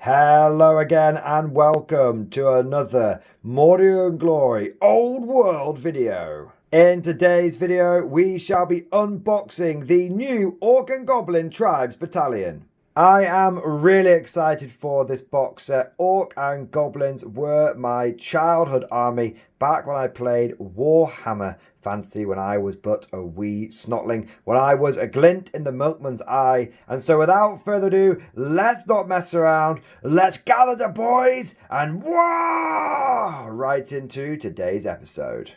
Hello again and welcome to another Mordiang and Glory Old World video. In today's video we shall be unboxing the new Orc and Goblin Tribes Battalion. I am really excited for this box set. Orc and Goblins were my childhood army back when I played Warhammer Fantasy when I was but a wee snotling, when I was a glint in the milkman's eye. And so without further ado, let's not mess around. Let's gather the boys and right into today's episode.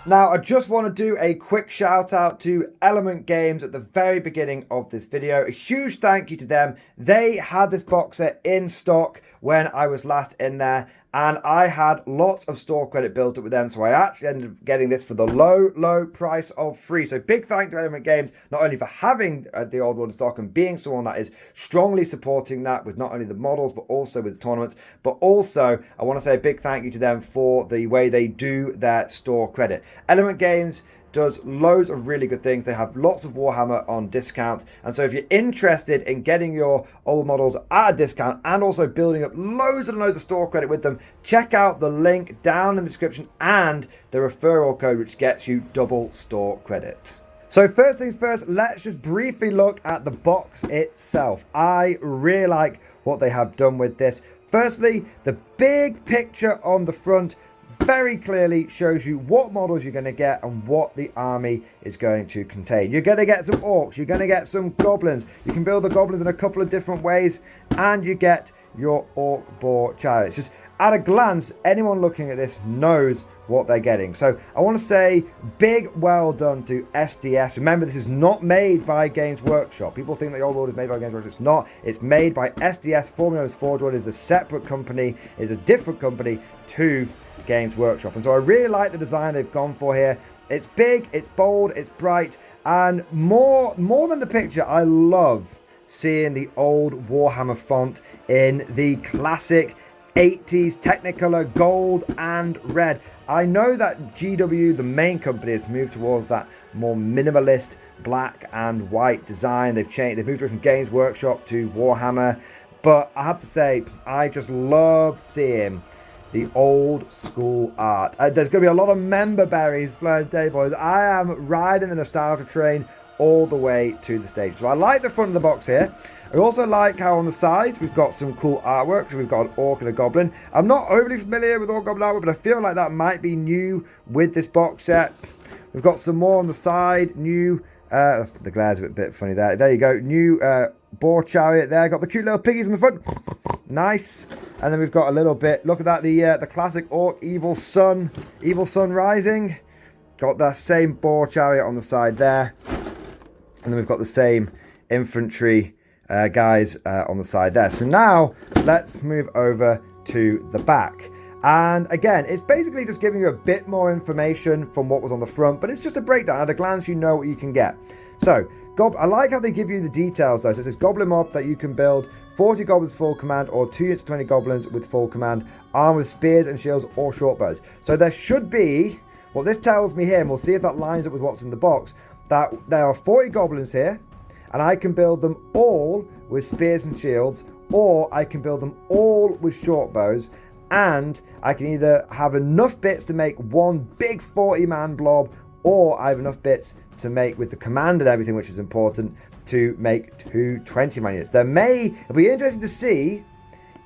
Now, I just want to do a quick shout out to Element Games at the very beginning of this video. A huge thank you to them. They had this box set in stock when I was last in there, and I had lots of store credit built up with them, so I actually ended up getting this for the low price of free. So big thank to Element Games, not only for having the old world in stock and being someone that is strongly supporting that with not only the models but also with the tournaments, but also I want to say a big thank you to them for the way they do their store credit. Element Games does loads of really good things. They have lots of Warhammer on discount, and so if you're interested in getting your old models at a discount and also building up loads and loads of store credit with them, check out the link down in the description and the referral code, which gets you double store credit. So first things first, let's just briefly look at the box itself. I really like what they have done with this. Firstly, the big picture on the front very clearly shows you what models you're going to get and what the army is going to contain. You're going to get some orcs, you're going to get some goblins. You can build the goblins in a couple of different ways, and you get your orc boar chariots. Just at a glance, anyone looking at this knows what they're getting. So I want to say big well done to SDS. Remember, this is not made by Games Workshop. People think the old world is made by Games Workshop. It's not. It's made by SDS, formerly known as Forge World. Is a separate company, is a different company to Games Workshop. And so I really like the design they've gone for here. It's big, it's bold, it's bright, and more than the picture, I love seeing the old Warhammer font in the classic 80s Technicolor gold and red. I know that GW, the main company, has moved towards that more minimalist black and white design. They've moved away from Games Workshop to Warhammer, but I have to say I just love seeing the old school art. There's going to be a lot of member berries flowing today, boys. I am riding the nostalgia train all the way to the stage. So I like the front of the box here. I also like how on the side we've got some cool artwork. So we've got an orc and a goblin. I'm not overly familiar with orc goblin artwork, but I feel like that might be new with this box set. We've got some more on the side. New, the glare's a bit funny there. There you go. New boar chariot there. Got the cute little piggies in the front. Nice. And then we've got a little bit, look at that, the classic orc evil sun rising. Got that same boar chariot on the side there. And then we've got the same infantry guys on the side there. So now let's move over to the back. And again, it's basically just giving you a bit more information from what was on the front, but it's just a breakdown. At a glance, you know what you can get. So I like how they give you the details though. So it says Goblin Mob that you can build 40 goblins full command or 2 units of 20 goblins with full command, armed with spears and shields or short bows. So there should be, what this tells me here, and we'll see if that lines up with what's in the box, that there are 40 goblins here, and I can build them all with spears and shields, or I can build them all with short bows, and I can either have enough bits to make one big 40-man blob, or I have enough bits to make with the command and everything, which is important, to make 2 20-man units. It'll be interesting to see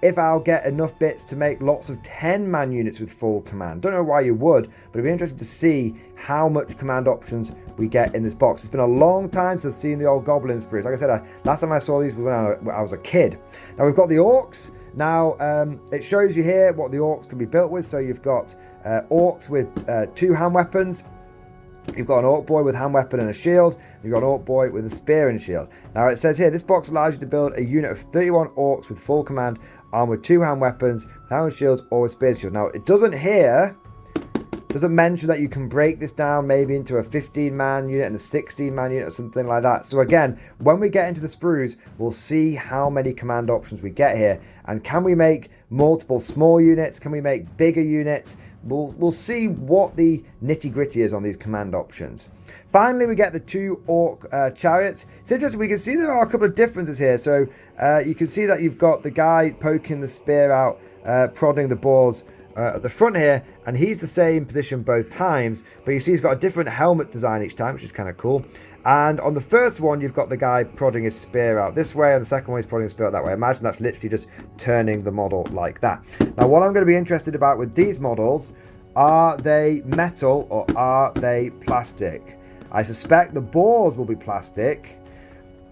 if I'll get enough bits to make lots of 10-man units with full command. Don't know why you would, but it'll be interesting to see how much command options we get in this box. It's been a long time since I've seen the old Goblin sprues. Like I said, last time I saw these was when I was a kid. Now we've got the orcs. Now it shows you here what the orcs can be built with. So you've got orcs with 2 hand weapons. You've got an orc boy with hand weapon and a shield. You've got an orc boy with a spear and shield. Now it says here, this box allows you to build a unit of 31 orcs with full command, armed with 2 hand weapons, with hand shields, or with spear and shield. Now it doesn't mention that you can break this down maybe into a 15-man unit and a 16-man unit or something like that. So again, when we get into the sprues, we'll see how many command options we get here. And can we make multiple small units? Can we make bigger units? we'll see what the nitty-gritty is on these command options. Finally, we get the 2 orc chariots. It's interesting, we can see there are a couple of differences here. So you can see that you've got the guy poking the spear out, prodding the boars at the front here, and he's the same position both times, but you see he's got a different helmet design each time, which is kind of cool. And on the first one, you've got the guy prodding his spear out this way, and the second one he's prodding his spear out that way. Imagine that's literally just turning the model like that. Now, what I'm going to be interested about with these models, are they metal or are they plastic? I suspect the boars will be plastic.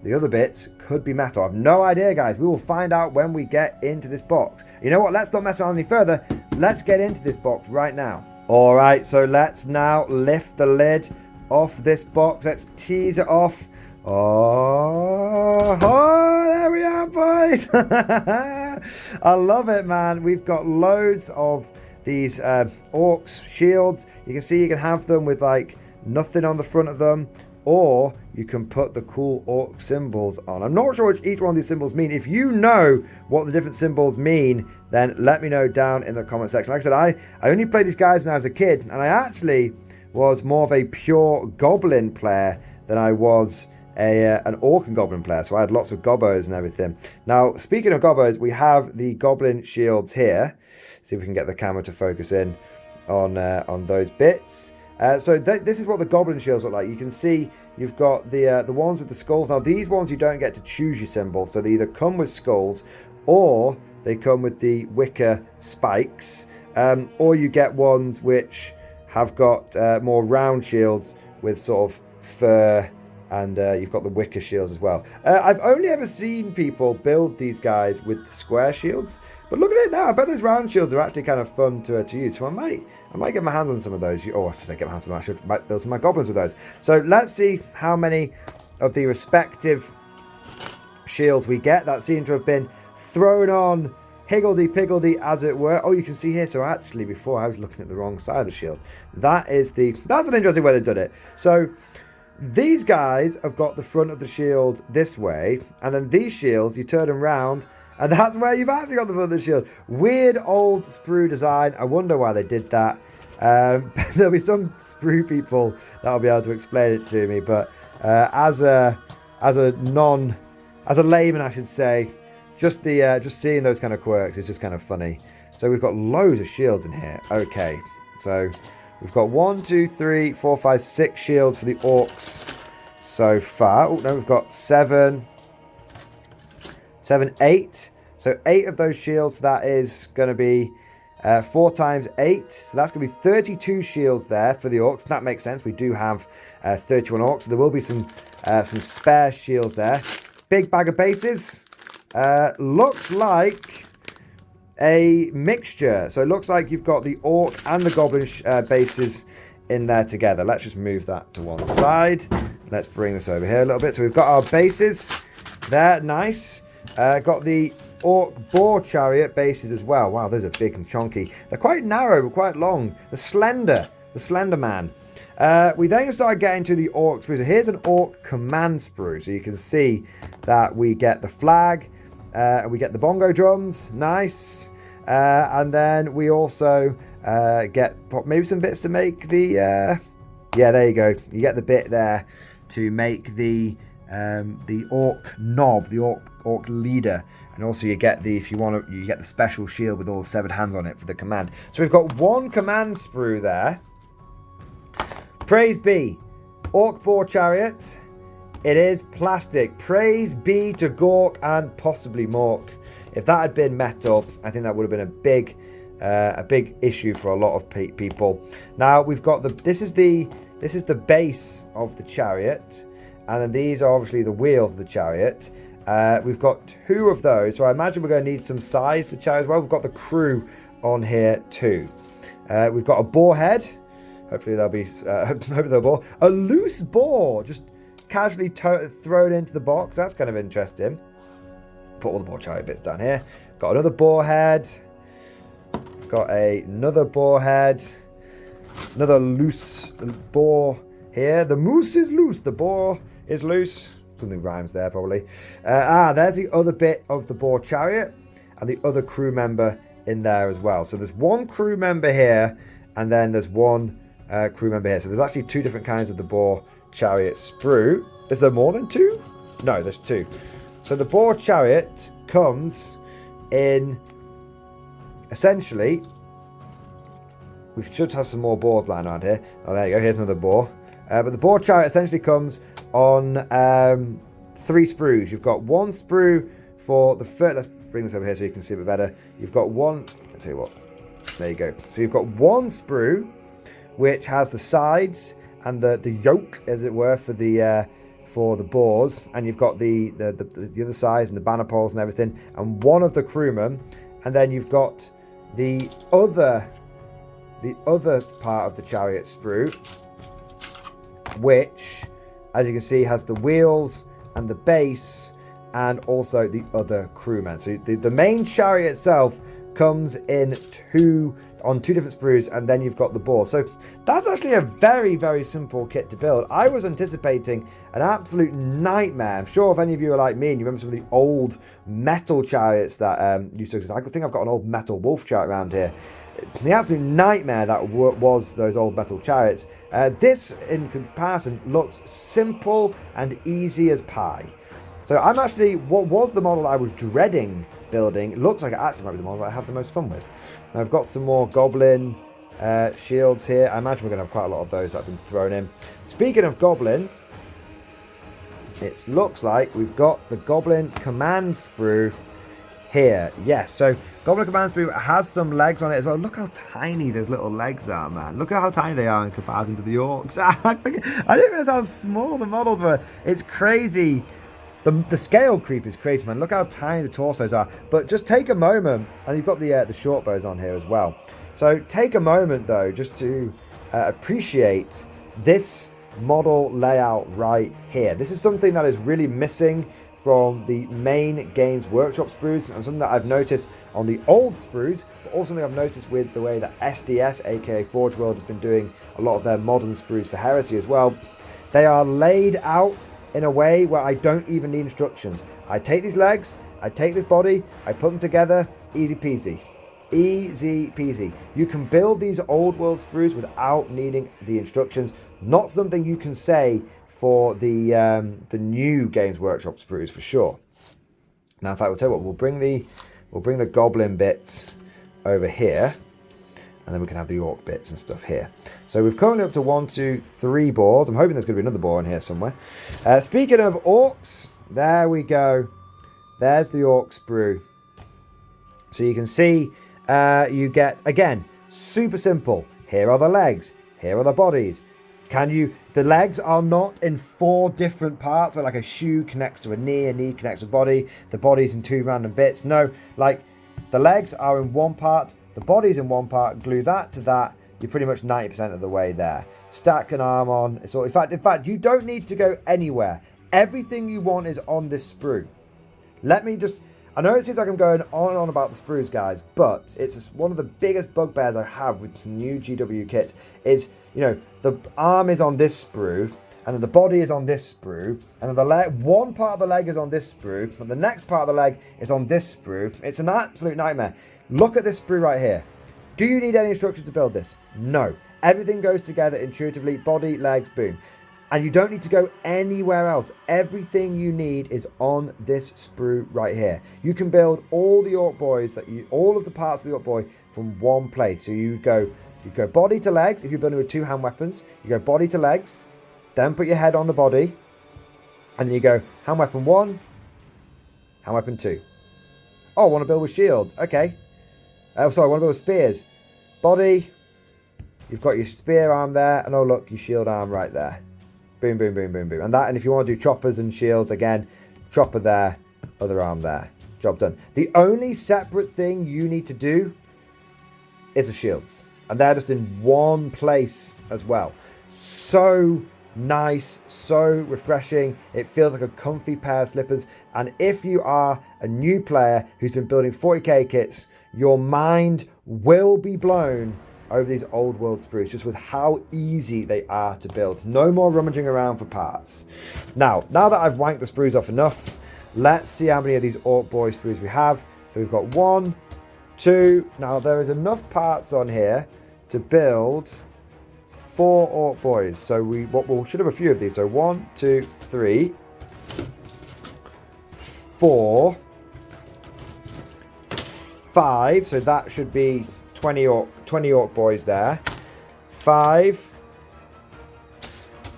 The other bits could be metal. I have no idea, guys. We will find out when we get into this box. You know what? Let's not mess around any further. Let's get into this box right now. All right, so let's now lift the lid off this box. Let's tease it off. Oh, there we are, boys. I love it, man. We've got loads of these orcs shields. You can see you can have them with like nothing on the front of them, or you can put the cool orc symbols on. I'm not sure what each one of these symbols mean. If you know what the different symbols mean, then let me know down in the comment section. Like I said, I only played these guys when I was a kid, and I actually was more of a pure goblin player than I was an orc and goblin player. So I had lots of gobbos and everything. Now, speaking of gobbos, we have the goblin shields here. See if we can get the camera to focus in on those bits. So this is what the goblin shields look like. You can see you've got the ones with the skulls. Now these ones you don't get to choose your symbol, so they either come with skulls or they come with the wicker spikes, or you get ones which have got more round shields with sort of fur, and you've got the wicker shields as well. I've only ever seen people build these guys with the square shields, but look at it now. I bet those round shields are actually kind of fun to use. So I might get my hands on some of those. Oh, I should say get my hands on them. I might build some of my goblins with those. So let's see how many of the respective shields we get. That seem to have been thrown on higgledy-piggledy, as it were. Oh, you can see here. So actually, before I was looking at the wrong side of the shield. That's an interesting way they've done it. So these guys have got the front of the shield this way, and then these shields, you turn them round, and that's where you've actually got the front of the shield. Weird old sprue design. I wonder why they did that. There'll be some sprue people that'll be able to explain it to me, but as a layman, I should say, just seeing those kind of quirks is just kind of funny. So we've got loads of shields in here. Okay, so we've got 1, 2, 3, 4, 5, 6 shields for the orcs so far. Oh no, we've got 7, 8. So 8 of those shields. That is going to be 4 times 8. So that's going to be 32 shields there for the orcs. That makes sense. We do have 31 orcs. So there will be some spare shields there. Big bag of bases. Looks like a mixture. So it looks like you've got the orc and the goblin bases in there together. Let's just move that to one side. Let's bring this over here a little bit. So we've got our bases there. Nice. Got the orc boar chariot bases as well. Wow, those are big and chunky. They're quite narrow but quite long. The slender man. We then start getting to the orc sprue. So here's an orc command sprue. So you can see that we get the flag, we get the bongo drums. Nice. And then we also get maybe some bits to make the yeah, there you go. You get the bit there to make the orc knob, the orc leader, and also you get the, if you want to, you get the special shield with all the 7 hands on it for the command. So we've got one command sprue there. Praise be, orc boar chariot. It is plastic. Praise be to Gork and possibly Mork. If that had been metal, I think that would have been a big issue for a lot of people. Now we've got this is the base of the chariot. And then these are obviously the wheels of the chariot. We've got 2 of those. So I imagine we're going to need some size to the chariot as well. We've got the crew on here too. We've got a boar head. Hopefully there'll be a loose boar just casually thrown into the box. That's kind of interesting. Put all the boar chariot bits down here. Got another boar head. Got another boar head. Another loose boar here. The moose is loose. The boar is loose. Something rhymes there probably. There's the other bit of the boar chariot and the other crew member in there as well. So there's one crew member here and then there's one crew member here. So there's actually 2 different kinds of the boar chariot sprue. Is there more than 2? No, there's 2. So the boar chariot comes in, essentially, we should have some more boars lying around here. Oh, there you go. Here's another boar. But the boar chariot essentially comes on 3 sprues. You've got 1 sprue for the first. Let's bring this over here so you can see a bit better. You've got 1. I'll tell you what. There you go. So you've got 1 sprue, which has the sides and the yoke, as it were, for the boars, and you've got the other sides and the banner poles and everything, and 1 of the crewmen, and then you've got the other part of the chariot sprue, which, as you can see, has the wheels and the base and also the other crewmen. So the main chariot itself comes in on 2 different sprues, and then you've got the boar. So that's actually a very, very simple kit to build. I was anticipating an absolute nightmare. I'm sure if any of you are like me and you remember some of the old metal chariots that used to exist. I think I've got an old metal wolf chariot around here. The absolute nightmare that was those old metal chariots. This, in comparison, looks simple and easy as pie. So I'm actually, what was the model I was dreading building, it looks like it actually might be the model I have the most fun with. Now I've got some more goblin shields here. I imagine we're going to have quite a lot of those that have been thrown in. Speaking of goblins, it looks like we've got the goblin command sprue here. Yes, so goblin command sprue has some legs on it as well. Look how tiny those little legs are, man. Look at how tiny they are in comparison to the orcs. I didn't realize how small the models were. It's crazy. The scale creep is crazy, man. Look how tiny the torsos are. But just take a moment, and you've got the short bows on here as well. So take a moment, though, just to appreciate this model layout right here. This is something that is really missing from the main Games Workshop sprues, and something that I've noticed on the old sprues, but also something I've noticed with the way that SDS, aka Forge World, has been doing a lot of their modern sprues for Heresy as well. They are laid out in a way where I don't even need instructions. I take these legs, I take this body, I put them together, easy peasy. Easy peasy. You can build these old world sprues without needing the instructions. Not something you can say for the new Games Workshop sprues for sure. Now, in fact, we'll tell you what, we'll bring the goblin bits over here, and then we can have the orc bits and stuff here. So we've currently up to 1, 2, 3 boars. I'm hoping there's going to be another boar in here somewhere. Speaking of orcs, there we go. There's the orc sprue. So you can see you get, again, super simple. Here are the legs. Here are the bodies. The legs are not in 4 different parts, where like a shoe connects to a knee connects to a body, the body's in 2 random bits. No, like the legs are in 1 part, the body's in 1 part, glue that to that, you're pretty much 90% of the way there. Stack an arm on. It's all, in fact, you don't need to go anywhere. Everything you want is on this sprue. I know it seems like I'm going on and on about the sprues, guys, but it's just one of the biggest bugbears I have with new GW kits is, you know, the arm is on this sprue, and then the body is on this sprue, and then the leg, 1 part of the leg is on this sprue, and the next part of the leg is on this sprue. It's an absolute nightmare. Look at this sprue right here. Do you need any instructions to build this? No. Everything goes together intuitively, body, legs, boom. And you don't need to go anywhere else. Everything you need is on this sprue right here. You can build all the orc boys, all of the parts of the orc boy from 1 place. So you go body to legs. If you're building with 2 hand weapons, you go body to legs, then put your head on the body, and then you go hand weapon 1, hand weapon 2. Oh, I want to build with shields. Okay. I want to build with spears. Body. You've got your spear arm there, and oh look, your shield arm right there. Boom, boom, boom, boom, boom. And if you want to do choppers and shields, again, chopper there, other arm there. Job done. The only separate thing you need to do is the shields. And they're just in 1 place as well. So nice, so refreshing. It feels like a comfy pair of slippers. And if you are a new player who's been building 40k kits, your mind will be blown over these old world sprues, just with how easy they are to build. No more rummaging around for parts. Now that I've wanked the sprues off enough, let's see how many of these orc boy sprues we have. So we've got 1, 2. Now there is enough parts on here to build 4 orc boys. So we should have a few of these. So 1, 2, 3, 4, 5. So that should be 20 orc boys there. 5,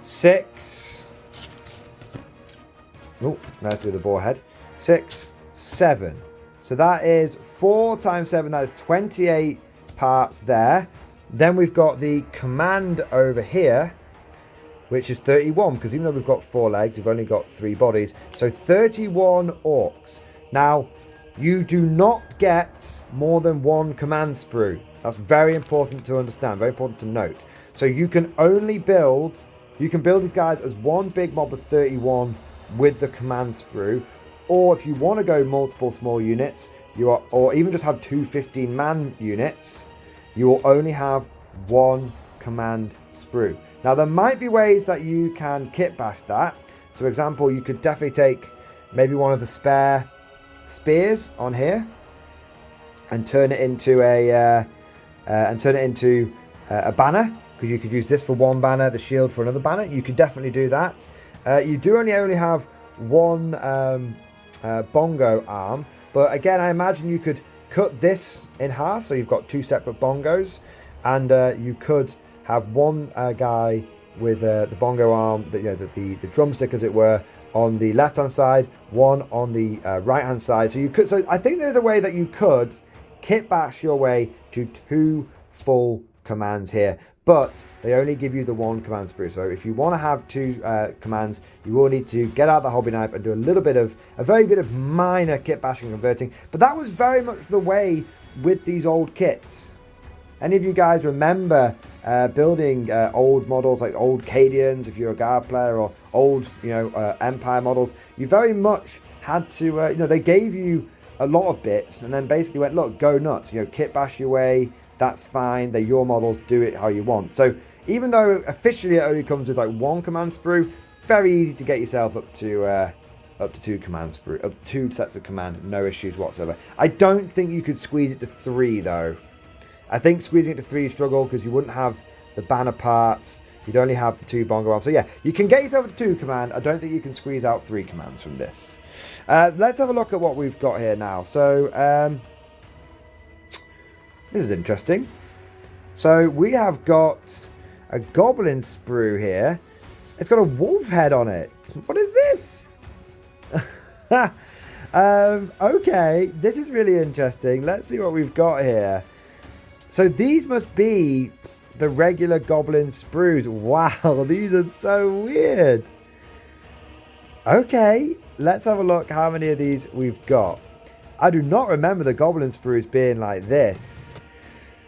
6. Oh, let's do the boar head. 6, 7. So that is 4 times 7. That is 28 parts there. Then we've got the command over here, which is 31, because even though we've got 4 legs, we've only got 3 bodies. So 31 orcs. Now, you do not get more than 1 command sprue. That's very important to understand, very important to note. So you can only build, these guys as one big mob of 31 with the command sprue. Or if you want to go multiple small units, or even just have 2 15-man units, you will only have 1 command sprue. Now, there might be ways that you can kit bash that. So, for example, you could definitely take maybe one of the spare spears on here and turn it into a banner, because you could use this for 1 banner, the shield for another banner. You could definitely do that. You do only have 1 bongo arm, but again, I imagine you could cut this in half, so you've got 2 separate bongos, and you could have 1 guy with the bongo arm, the drumstick as it were, on the left hand side, 1 on the right hand side. So you could. So I think there's a way that you could kit bash your way to 2 full commands here, but they only give you the 1 command sprue. So if you want to have 2 commands, you will need to get out the hobby knife and do a very bit of minor kit bashing and converting. But that was very much the way with these old kits. Any of you guys remember building old models like old Cadians, if you're a guard player, or old Empire models? You very much had to they gave you a lot of bits and then basically went, look, go nuts, kit bash your way. That's fine. They're your models. Do it how you want. So even though officially it only comes with like 1 command sprue, very easy to get yourself up to 2 command sprue, up to 2 sets of command. No issues whatsoever. I don't think you could squeeze it to 3 though. I think squeezing it to 3 is struggle, because you wouldn't have the banner parts. You'd only have the 2 bongo arms. So yeah, you can get yourself to 2 command. I don't think you can squeeze out 3 commands from this. Let's have a look at what we've got here now. So this is interesting. So we have got a goblin sprue here. It's got a wolf head on it. What is this? Okay, this is really interesting. Let's see what we've got here. So these must be the regular goblin sprues. Wow, these are so weird. Okay, let's have a look how many of these we've got. I do not remember the goblin sprues being like this.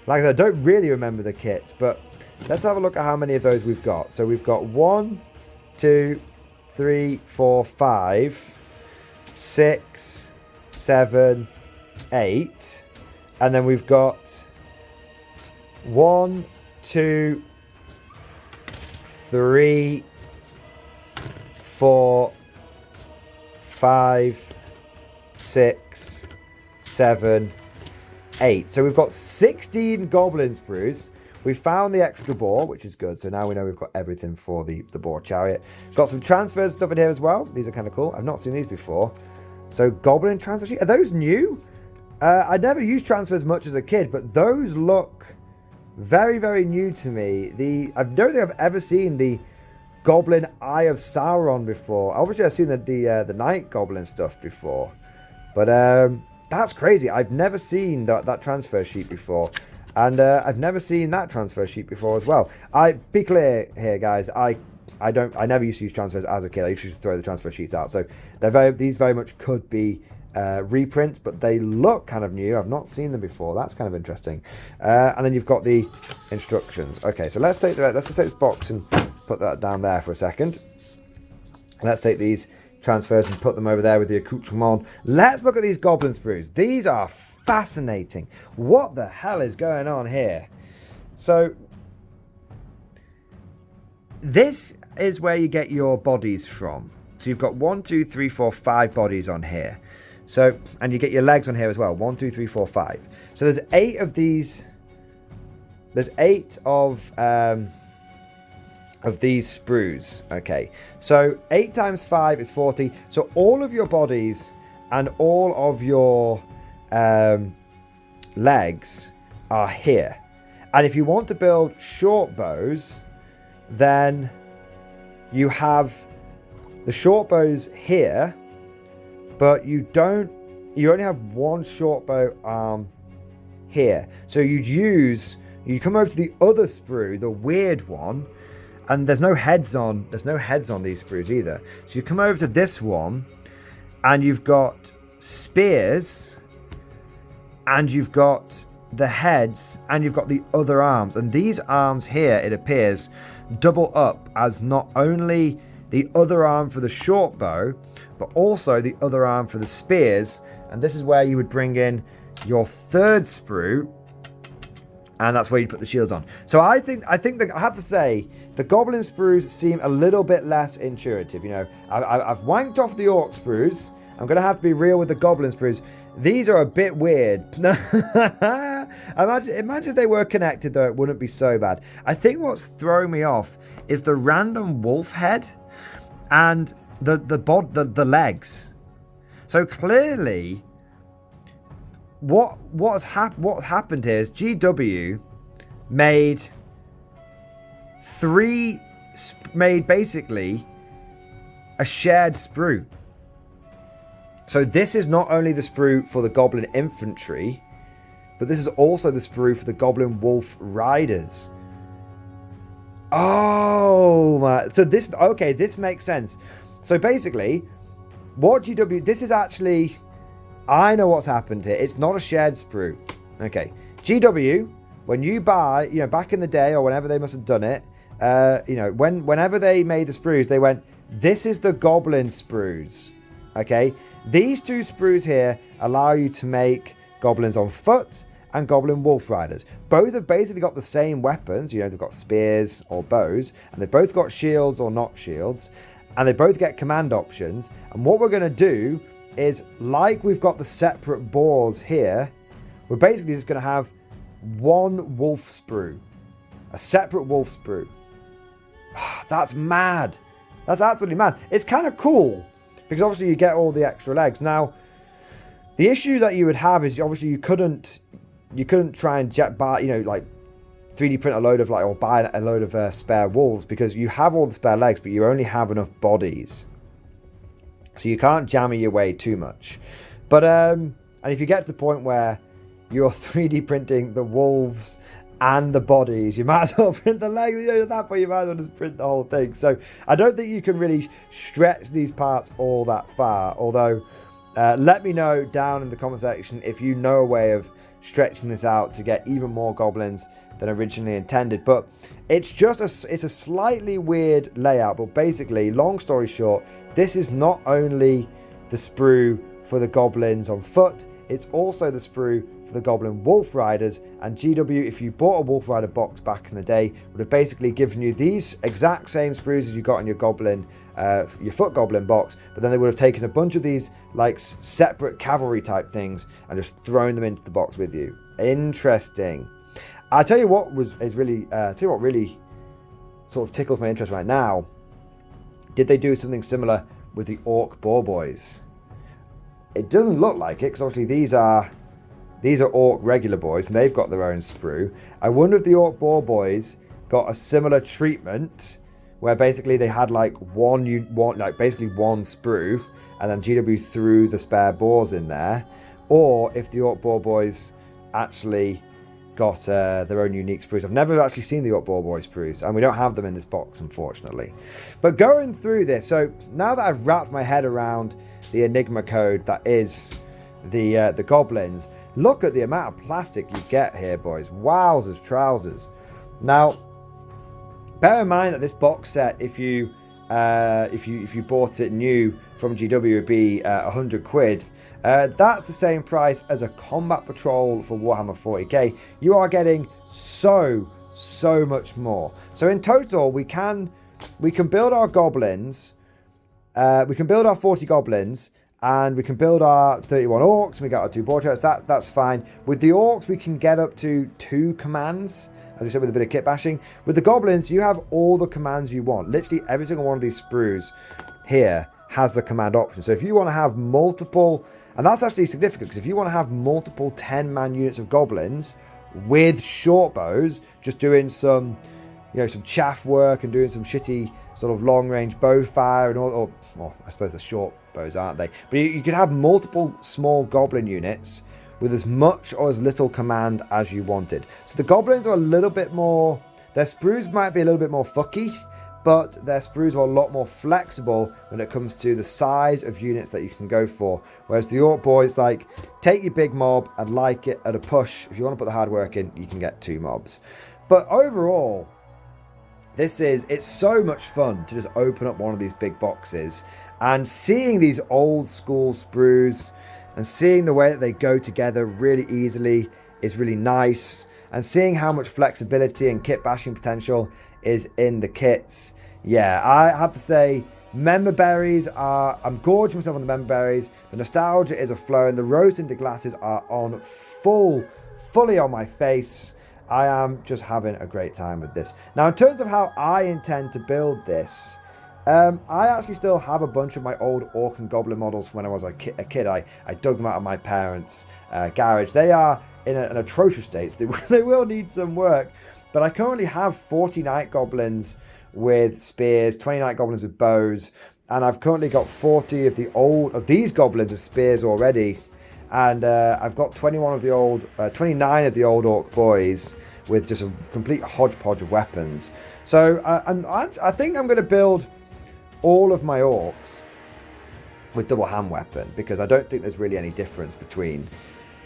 Like I said, I don't really remember the kits, but let's have a look at how many of those we've got. So we've got 1, 2, 3, 4, 5, 6, 7, 8. And then we've got 1, 2, 3, 4, 5, 6, 7, 8. So we've got 16 goblin sprues. We found the extra boar, which is good. So now we know we've got everything for the boar chariot. Got some transfers stuff in here as well. These are kind of cool. I've not seen these before. So goblin transfer sheet. Are those new? I never used transfers much as a kid, but those look very, very new to me. I don't think I've ever seen the Goblin Eye of Sauron before. Obviously, I've seen the Night Goblin stuff before, but that's crazy. I've never seen that transfer sheet before, and I've never seen that transfer sheet before as well. Be clear here, guys. I never used to use transfers as a kid. I used to throw the transfer sheets out. So these very much could be reprints, but they look kind of new. I've not seen them before. That's kind of interesting. And then you've got the instructions. Okay, so let's just take this box and put that down there for a second. Let's take these transfers and put them over there with the accoutrement. Let's look at these goblin sprues. These are fascinating. What the hell is going on here? So this is where you get your bodies from. So you've got 1, 2, 3, 4, 5 bodies on here. So, and you get your legs on here as well. 1, 2, 3, 4, 5. So there's 8 of these there's 8 of these sprues. Okay, so 8 times 5 is 40. So all of your bodies and all of your legs are here. And if you want to build short bows, then you have the short bows here, but you only have one short bow arm here. So you come over to the other sprue, the weird one, and there's no heads on these sprues either. So you come over to this one, and you've got spears, and you've got the heads, and you've got the other arms. And these arms here, it appears, double up as not only the other arm for the short bow, but also the other arm for the spears. And this is where you would bring in your third sprue, and that's where you put the shields on. So I think that I have to say the goblin sprues seem a little bit less intuitive. You know, I've wanked off the orc sprues. I'm gonna have to be real with the goblin sprues. These are a bit weird. Imagine if they were connected, though, it wouldn't be so bad. I think what's throwing me off is the random wolf head and the legs. So clearly, what happened here is GW made basically a shared sprue. So this is not only the sprue for the goblin infantry, but this is also the sprue for the goblin wolf riders. Oh my! So this makes sense. So basically, what GW? This is actually, I know what's happened here. It's not a shared sprue. Okay, GW. When you buy, back in the day or whenever they must have done it, whenever they made the sprues, they went, this is the goblin sprues. Okay, these 2 sprues here allow you to make goblins on foot and goblin wolf riders. Both have basically got the same weapons. They've got spears or bows, and they've both got shields or not shields, and they both get command options. And what we're going to do is, like we've got the separate boars here, we're basically just going to have one wolf sprue, a separate wolf sprue. That's mad. That's absolutely mad. It's kind of cool, because obviously you get all the extra legs. Now, the issue that you would have is obviously you couldn't try and buy 3D print a load of or buy a load of spare wolves, because you have all the spare legs, but you only have enough bodies, so you can't jammy your way too much. But and if you get to the point where you're 3D printing the wolves and the bodies, you might as well print the legs. At that point, you might as well just print the whole thing. So I don't think you can really stretch these parts all that far. Although, let me know down in the comment section if you know a way of stretching this out to get even more goblins than originally intended. But it's a slightly weird layout. But basically, long story short, this is not only the sprue for the goblins on foot, it's also the sprue for the goblin wolf riders. And GW, if you bought a wolf rider box back in the day, would have basically given you these exact same sprues as you got in your goblin, your foot goblin box, but then they would have taken a bunch of these separate cavalry type things and just thrown them into the box with you. Interesting. I'll tell you what really sort of tickles my interest right now. Did they do something similar with the orc boar boys? It doesn't look like it, because obviously these are orc regular boys and they've got their own sprue. I wonder if the orc boar boys got a similar treatment, where basically they had one sprue, and then GW threw the spare boars in there, or if the orc boar boys actually got their own unique sprues. I've never actually seen the orc boar boy sprues, and we don't have them in this box, unfortunately. But going through this, so now that I've wrapped my head around the enigma code that is the goblins, look at the amount of plastic you get here, boys. Wowzers trousers. Now, bear in mind that this box set, if you bought it new from GW, it would be 100 quid. That's the same price as a combat patrol for Warhammer 40k. You are getting so much more. So in total, we can build our goblins. We can build our 40 goblins, and we can build our 31 orcs. We got our 2 boar turrets. That's fine. With the orcs, we can get up to 2 commands, as we said, with a bit of kit bashing. With the Goblins, you have all the commands you want. Literally every single one of these sprues here has the command option. So if you want to have multiple, and that's actually significant, because if you want to have multiple 10-man units of Goblins with short bows, just doing some, you know, some chaff work and doing some shitty sort of long-range bow fire and all, or well, I suppose they're short bows, aren't they? But you could have multiple small Goblin units with as much or as little command as you wanted. So the Goblins are a little bit more, their sprues might be a little bit more fucky, but their sprues are a lot more flexible when it comes to the size of units that you can go for. Whereas the Orc boys, like, take your big mob and like it at a push. If you want to put the hard work in, you can get 2 mobs. But overall, it's so much fun to just open up one of these big boxes and seeing these old school sprues and seeing the way that they go together really easily is really nice. And seeing how much flexibility and kit bashing potential is in the kits. Yeah, I have to say, member berries are, I'm gorging myself on the member berries. The nostalgia is flowing. The rose tinted glasses are on fully on my face. I am just having a great time with this. Now, in terms of how I intend to build this, I actually still have a bunch of my old Orc and Goblin models from when I was a kid. I dug them out of my parents' garage. They are in an atrocious state. So they will need some work. But I currently have 40 Night Goblins with spears, 20 Night Goblins with bows, and I've currently got 40 of these Goblins with spears already. And I've got 29 of the old Orc boys with just a complete hodgepodge of weapons. So I think I'm going to build all of my Orcs with double hand weapon, because I don't think there's really any difference between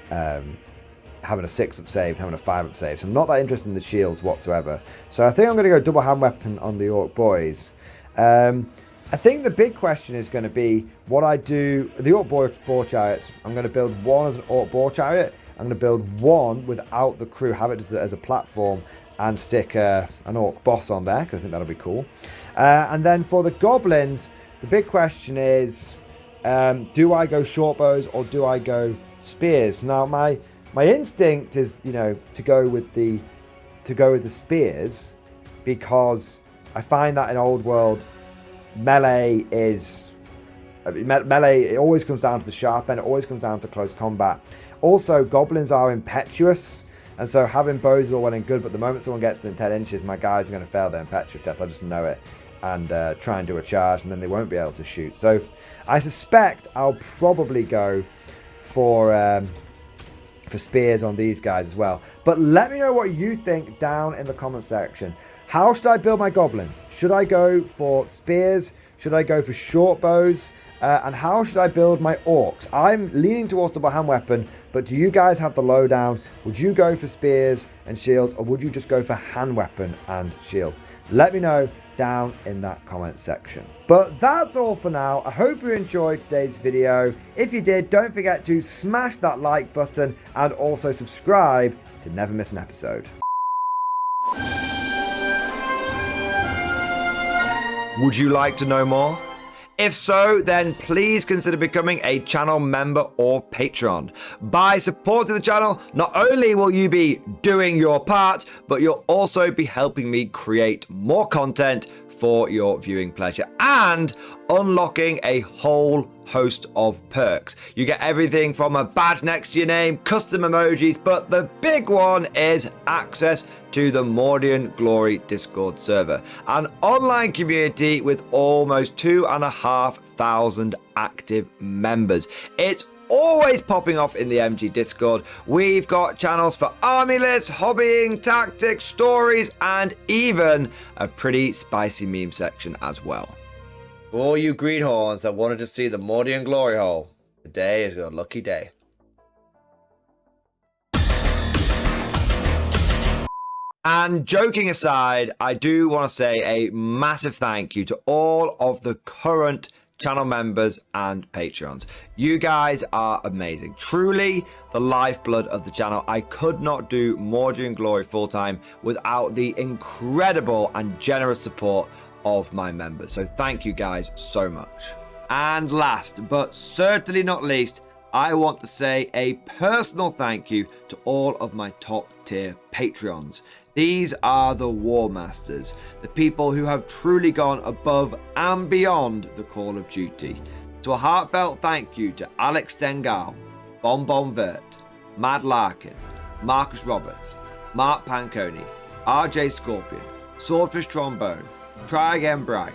having a 6-up save and having a 5-up save. So I'm not that interested in the shields whatsoever. So I think I'm going to go double hand weapon on the Orc boys. I think the big question is going to be what I do. The Orc boar chariots, I'm going to build one as an Orc boar chariot. I'm going to build one without the crew, have it as a platform, and stick an Orc boss on there, because I think that'll be cool. And then for the Goblins, the big question is, do I go short bows or do I go spears? Now, my instinct is, you know, to go with the spears, because I find that in old world melee it always comes down to the sharp end. It always comes down to close combat. Also, Goblins are impetuous, and so having bows is all well and good, but the moment someone gets within 10 inches, my guys are going to fail their impetuous test. I just know it, and try and do a charge, and then they won't be able to shoot. So I suspect I'll probably go for spears on these guys as well. But let me know what you think down in the comment section. How should I build my Goblins? Should I go for spears? Should I go for short bows? And how should I build my Orcs? I'm leaning towards double hand weapon, but do you guys have the lowdown? Would you go for spears and shields, or would you just go for hand weapon and shields? Let me know down in that comment section. But that's all for now. I hope you enjoyed today's video. If you did, don't forget to smash that like button and also subscribe to never miss an episode. Would you like to know more? If so, then please consider becoming a channel member or patron. By supporting the channel, not only will you be doing your part, but you'll also be helping me create more content for your viewing pleasure and unlocking a whole host of perks. You get everything from a badge next to your name, custom emojis, but the big one is access to the Mordian Glory Discord server, an online community with almost 2,500 active members. It's always popping off in the MG Discord. We've got channels for army lists, hobbying, tactics, stories, and even a pretty spicy meme section as well. For all you greenhorns that wanted to see the Mordian Glory Hole, today is your lucky day. And joking aside, I do want to say a massive thank you to all of the current channel members and patrons. You guys are amazing, truly the lifeblood of the channel. I could not do Mordian Glory full time without the incredible and generous support of my members, so thank you guys so much. And last but certainly not least, I want to say a personal thank you to all of my top tier Patreons. These are the War Masters, the people who have truly gone above and beyond the call of duty. So a heartfelt thank you to Alex Dengal, Bon Vert, Mad Larkin, Marcus Roberts, Mark Panconi, RJ Scorpion, Swordfish Trombone, Try Again Bragg,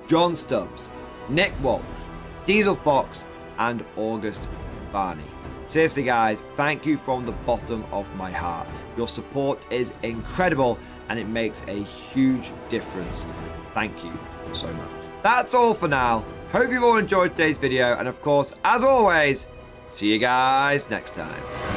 John Stubbs, Nick Walsh, Diesel Fox, and August Barney. Seriously guys, thank you from the bottom of my heart. Your support is incredible and it makes a huge difference. Thank you so much. That's all for now. Hope you've all enjoyed today's video, and of course, as always, see you guys next time.